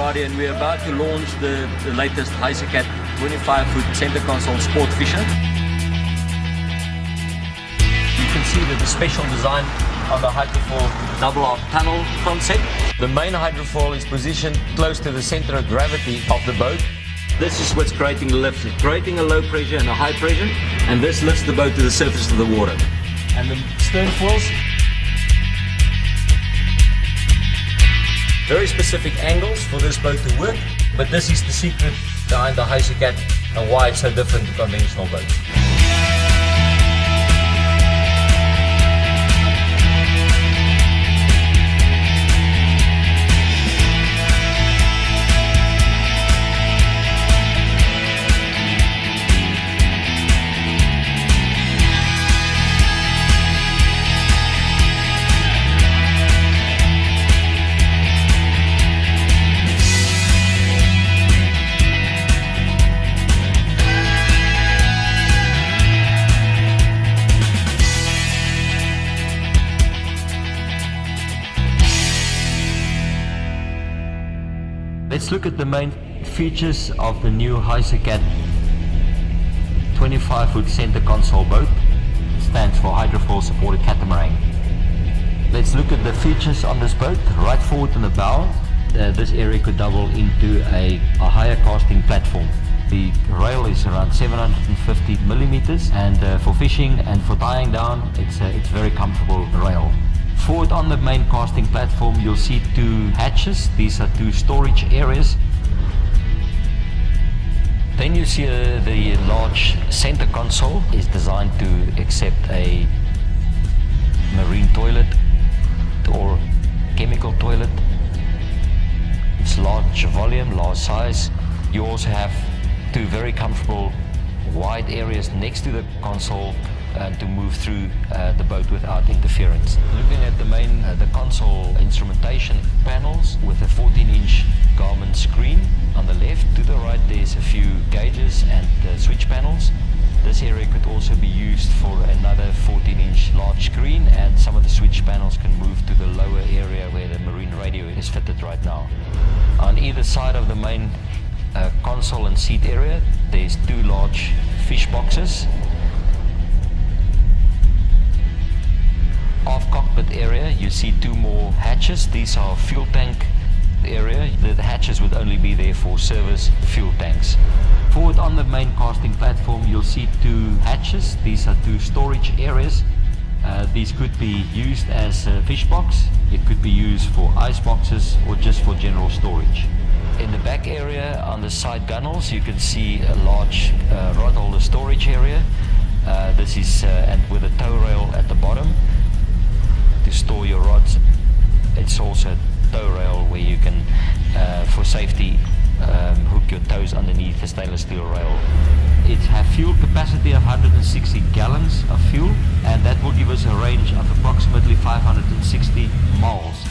everybody, and we're about to launch the latest Hysucat 25-foot center console sport fisher. You can see that the special design on the hydrofoil double arc tunnel concept. The main hydrofoil is positioned close to the center of gravity of the boat. This is what's creating the lift. It's creating a low pressure and a high pressure, and this lifts the boat to the surface of the water. And the stern foils, very specific angles for this boat to work, but this is the secret behind the Hysucat and why it's so different to conventional boats. Let's look at the main features of the new Hysucat 25-foot center console boat. It stands for hydrofoil supported catamaran. Let's look at the features on this boat. Right forward in the bow, this area could double into a higher casting platform. The rail is around 750 millimeters, and for fishing and for tying down, it's very comfortable rail. Forward on the main casting platform, you'll see two hatches. These are two storage areas. Then you see the large center console is designed to accept a marine toilet or chemical toilet. It's large volume, large size. You also have two very comfortable wide areas next to the console to move through the boat without interference. Looking at the console instrumentation panels with a 14-inch Garmin screen on the left. To the right there's a few gauges and switch panels. This area could also be used for another 14-inch large screen, and some of the switch panels can move to the lower area where the marine radio is fitted right now. On either side of the main console and seat area there's two large fish boxes. Off cockpit area you see two more hatches. These are fuel tank area. The hatches would only be there for service fuel tanks. Forward on the main casting platform you'll see two hatches. These are two storage areas. These could be used as a fish box. It could be used for ice boxes or just for general storage. In the back area on the side gunnels you can see a large rod holder storage area. This is and with a tow rail at the bottom to store your rods. It's also a tow rail where you can, for safety, hook your toes underneath the stainless steel rail. It has fuel capacity of 160 gallons of fuel, and that will give us a range of approximately 560 miles.